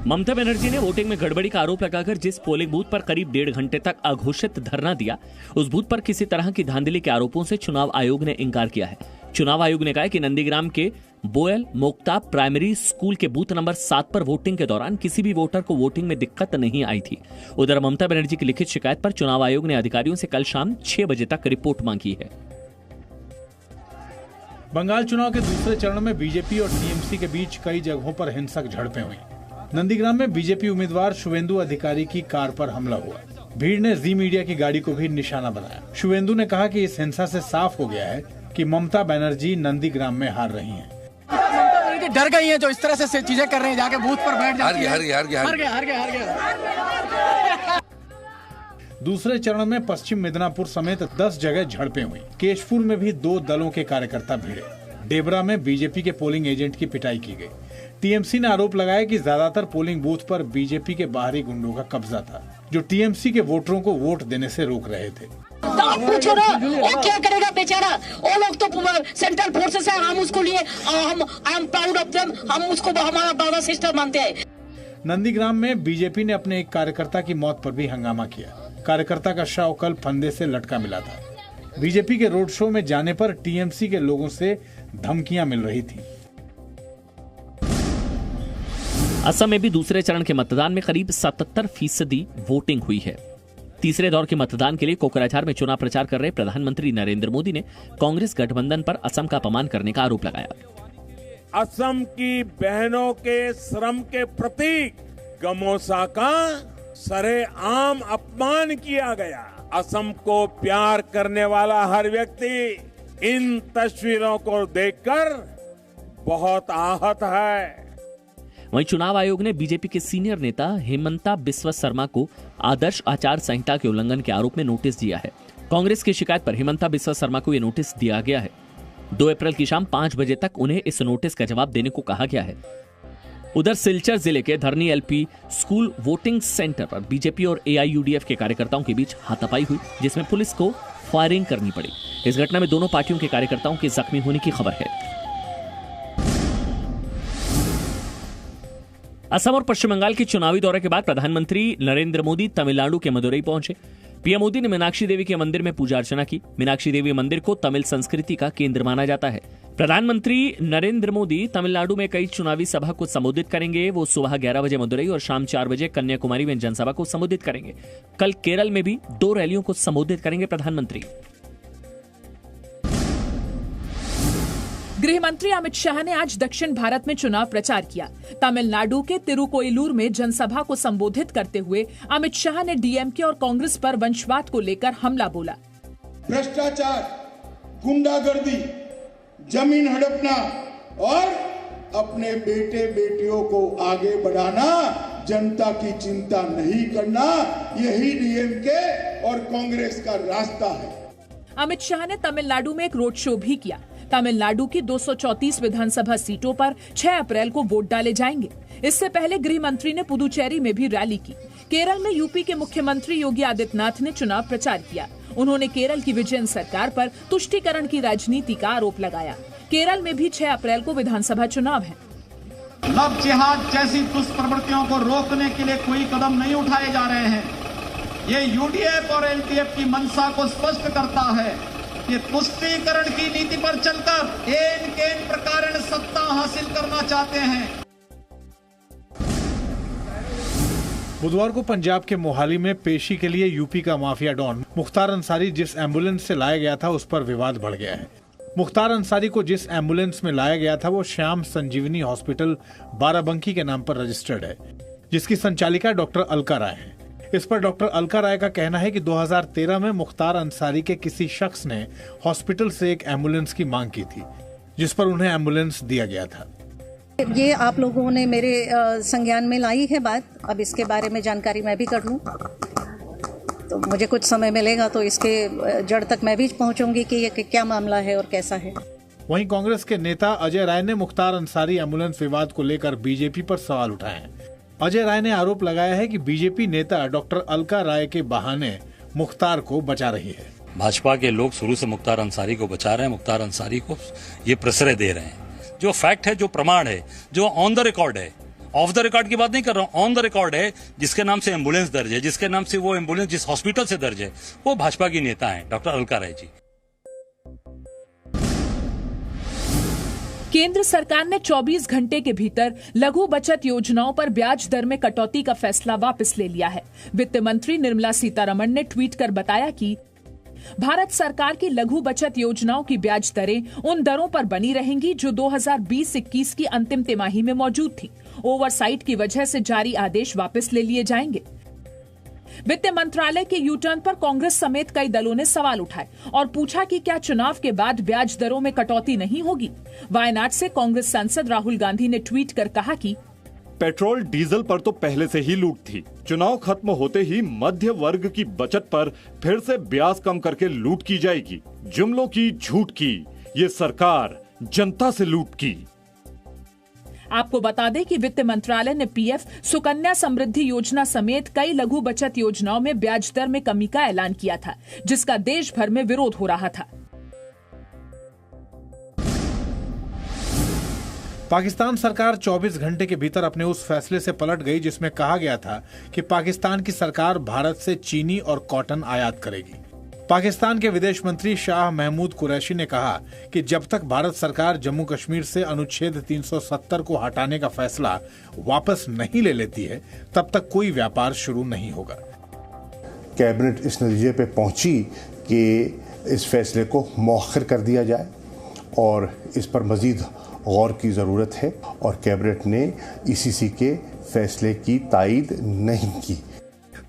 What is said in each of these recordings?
ममता बनर्जी ने वोटिंग में गड़बड़ी का आरोप लगाकर जिस पोलिंग बूथ पर करीब 1.5 घंटे तक अघोषित धरना दिया, उस बूथ पर किसी तरह की धांधली के आरोपों से चुनाव आयोग ने इंकार किया है। चुनाव आयोग ने कहा कि नंदीग्राम के बोयल मोक्ता प्राइमरी स्कूल के बूथ नंबर 7 पर वोटिंग के दौरान किसी भी वोटर को वोटिंग में दिक्कत नहीं आई थी। उधर ममता बनर्जी की लिखित शिकायत पर चुनाव आयोग ने अधिकारियों से कल शाम 6 बजे तक रिपोर्ट मांगी है। बंगाल चुनाव के दूसरे चरण में बीजेपी और टीएमसी के बीच कई जगहों पर हिंसक झड़पें हुई। नंदीग्राम में बीजेपी उम्मीदवार शुवेंदु अधिकारी की कार पर हमला हुआ। भीड़ ने जी मीडिया की गाड़ी को भी निशाना बनाया। शुवेंदु ने कहा कि इस हिंसा से साफ हो गया है कि ममता बनर्जी नंदीग्राम में हार रही हैं। डर गई हैं जो इस तरह से चीजें कर रही हैं, जाके बूथ पर बैठ जाती हैं। हार गया। दूसरे चरण में पश्चिम मिदनापुर समेत 10 जगह झड़पें हुई। केशपुर में भी 2 दलों के कार्यकर्ता भिड़े। डेबरा में बीजेपी के पोलिंग एजेंट की पिटाई की गई। टीएमसी ने आरोप लगाया कि ज्यादातर पोलिंग बूथ पर बीजेपी के बाहरी गुंडों का कब्जा था, जो टीएमसी के वोटरों को वोट देने से रोक रहे थे। तो आप पूछो ना, वो क्या करेगा बेचारा? वो लोग तो सेंट्रल फोर्सेस है, हम उसको लिए I am proud of them, हम उसको हमारा ब्रदर सिस्टर मानते हैं। नंदीग्राम में बीजेपी ने अपने एक कार्यकर्ता की मौत पर भी हंगामा किया। कार्यकर्ता का शव कल फंदे से लटका मिला था। बीजेपी के रोड शो में जाने पर टीएमसी के लोगों से धमकियां मिल रही थी। असम में भी दूसरे चरण के मतदान में करीब 77% वोटिंग हुई है। तीसरे दौर के मतदान के लिए कोकराझार में चुनाव प्रचार कर रहे प्रधानमंत्री नरेंद्र मोदी ने कांग्रेस गठबंधन पर असम का अपमान करने का आरोप लगाया। असम की बहनों के श्रम के प्रतीक गमोसा का सरेआम अपमान किया गया। असम को प्यार करने वाला हर व्यक्ति इन तस्वीरों को देखकर बहुत आहत है। वहीं चुनाव आयोग ने बीजेपी के सीनियर नेता हेमंता बिस्वा शर्मा को आदर्श आचार संहिता के उल्लंघन के आरोप में नोटिस दिया है। कांग्रेस की शिकायत पर हेमंता बिस्वा शर्मा को यह नोटिस दिया गया है। 2 अप्रैल की शाम 5 बजे तक उन्हें इस नोटिस का जवाब देने को कहा गया है। उधर सिलचर जिले के धरनी एलपी स्कूल वोटिंग सेंटर पर बीजेपी और एआईयूडीएफ के कार्यकर्ताओं के बीच हाथापाई हुई, जिसमें पुलिस को फायरिंग करनी पड़ी। इस घटना में दोनों पार्टियों के कार्यकर्ताओं के जख्मी होने की खबर है। असम और पश्चिम बंगाल के चुनावी दौरे के बाद प्रधानमंत्री नरेंद्र मोदी तमिलनाडु के मदुरई पहुंचे। पीएम मोदी ने मीनाक्षी देवी के मंदिर में पूजा अर्चना की। मीनाक्षी देवी मंदिर को तमिल संस्कृति का केंद्र माना जाता है। प्रधानमंत्री नरेंद्र मोदी तमिलनाडु में कई चुनावी सभा को संबोधित करेंगे। वो सुबह 11 बजे मदुरई और शाम 4 बजे कन्याकुमारी में जनसभा को संबोधित करेंगे। कल केरल में भी 2 रैलियों को संबोधित करेंगे प्रधानमंत्री। गृह मंत्री अमित शाह ने आज दक्षिण भारत में चुनाव प्रचार किया। तमिलनाडु के तिरुकोयलूर में जनसभा को संबोधित करते हुए अमित शाह ने डीएमके और कांग्रेस पर वंशवाद को लेकर हमला बोला। भ्रष्टाचार, गुंडागर्दी, जमीन हड़पना और अपने बेटे बेटियों को आगे बढ़ाना, जनता की चिंता नहीं करना, यही डीएमके और कांग्रेस का रास्ता है। अमित शाह ने तमिलनाडु में एक रोड शो भी किया। तमिलनाडु की 234 विधानसभा सीटों पर 6 अप्रैल को वोट डाले जाएंगे। इससे पहले गृह मंत्री ने पुदुचेरी में भी रैली की। केरल में यूपी के मुख्यमंत्री योगी आदित्यनाथ ने चुनाव प्रचार किया। उन्होंने केरल की विजयन सरकार पर तुष्टीकरण की राजनीति का आरोप लगाया। केरल में भी 6 अप्रैल को विधानसभा चुनाव है। लव जिहाद जैसी दुष्प्रवृत्तियों को रोकने के लिए कोई कदम नहीं उठाए जा रहे हैं। ये यूडीएफ और एलडीएफ की मंशा को स्पष्ट करता है। ये तुष्टीकरण की नीति पर चलकर एन प्रकार सत्ता हासिल करना चाहते हैं। बुधवार को पंजाब के मोहाली में पेशी के लिए यूपी का माफिया डॉन मुख्तार अंसारी जिस एम्बुलेंस से लाया गया था, उस पर विवाद बढ़ गया है। मुख्तार अंसारी को जिस एम्बुलेंस में लाया गया था वो श्याम संजीवनी हॉस्पिटल बाराबंकी के नाम पर रजिस्टर्ड है, जिसकी संचालिका डॉक्टर अलका राय है। इस पर डॉक्टर अलका राय का कहना है कि 2013 में मुख्तार अंसारी के किसी शख्स ने हॉस्पिटल से एक एम्बुलेंस की मांग की थी, जिस पर उन्हें एम्बुलेंस दिया गया था। ये आप लोगों ने मेरे संज्ञान में लाई है बात। अब इसके बारे में जानकारी मैं भी कर लूं, तो मुझे कुछ समय मिलेगा तो इसके जड़ तक मैं भी पहुंचूंगी कि ये क्या मामला है और कैसा है। वहीं कांग्रेस के नेता अजय राय ने मुख्तार अंसारी एम्बुलेंस विवाद को लेकर बीजेपी पर सवाल उठाए हैं। अजय राय ने आरोप लगाया है कि बीजेपी नेता डॉक्टर अलका राय के बहाने मुख्तार को बचा रही है। भाजपा के लोग शुरू से मुख्तार अंसारी को बचा रहे हैं, मुख्तार अंसारी को ये प्रश्रय दे रहे हैं। जो फैक्ट है, जो प्रमाण है, जो ऑन द रिकॉर्ड है ऑफ द रिकॉर्ड की बात नहीं कर रहा हूं, ऑन द रिकॉर्ड है। जिसके नाम से एम्बुलेंस दर्ज है, जिसके नाम से वो एम्बुलेंस जिस हॉस्पिटल से दर्ज है, वो भाजपा की नेता हैं, डॉक्टर अलका राय जी। केंद्र सरकार ने 24 घंटे के भीतर लघु बचत योजनाओं पर ब्याज दर में कटौती का फैसला वापस ले लिया है। वित्त मंत्री निर्मला सीतारमण ने ट्वीट कर बताया कि भारत सरकार की लघु बचत योजनाओं की ब्याज दरें उन दरों पर बनी रहेंगी जो 2020-21 की अंतिम तिमाही में मौजूद थी। ओवरसाइट की वजह से जारी आदेश वापस ले लिए जाएंगे। वित्त मंत्रालय के यू टर्न पर कांग्रेस समेत कई दलों ने सवाल उठाए और पूछा कि क्या चुनाव के बाद ब्याज दरों में कटौती नहीं होगी। वायनाड से कांग्रेस सांसद राहुल गांधी ने ट्वीट कर कहा कि पेट्रोल डीजल पर तो पहले से ही लूट थी। चुनाव खत्म होते ही मध्य वर्ग की बचत पर फिर से ब्याज कम करके लूट की जाएगी। जुमलों की, झूठ की, ये सरकार जनता से लूट की। आपको बता दें कि वित्त मंत्रालय ने पीएफ, सुकन्या समृद्धि योजना समेत कई लघु बचत योजनाओं में ब्याज दर में कमी का ऐलान किया था, जिसका देश भर में विरोध हो रहा था। पाकिस्तान सरकार 24 घंटे के भीतर अपने उस फैसले से पलट गई जिसमें कहा गया था कि पाकिस्तान की सरकार भारत से चीनी और कॉटन आयात करेगी। पाकिस्तान के विदेश मंत्री शाह महमूद कुरैशी ने कहा कि जब तक भारत सरकार जम्मू कश्मीर से अनुच्छेद 370 को हटाने का फैसला वापस नहीं ले लेती है, तब तक कोई व्यापार शुरू नहीं होगा। कैबिनेट इस नतीजे पे पहुंची कि इस फैसले को मौखर कर दिया जाए और इस पर मजीद गौर की ज़रूरत है, और कैबिनेट ने ईसीसी के फैसले की तायीद नहीं की।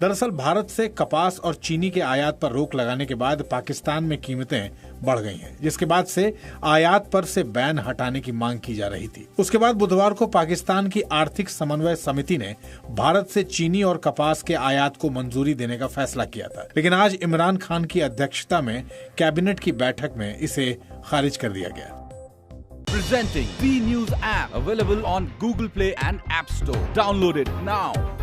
दरअसल भारत से कपास और चीनी के आयात पर रोक लगाने के बाद पाकिस्तान में कीमतें बढ़ गई हैं, जिसके बाद से आयात पर से बैन हटाने की मांग की जा रही थी। उसके बाद बुधवार को पाकिस्तान की आर्थिक समन्वय समिति ने भारत से चीनी और कपास के आयात को मंजूरी देने का फैसला किया था, लेकिन आज इमरान खान की अध्यक्षता में कैबिनेट की बैठक में इसे खारिज कर दिया गया। Presenting B News app, available on Google Play and App Store. Download it now.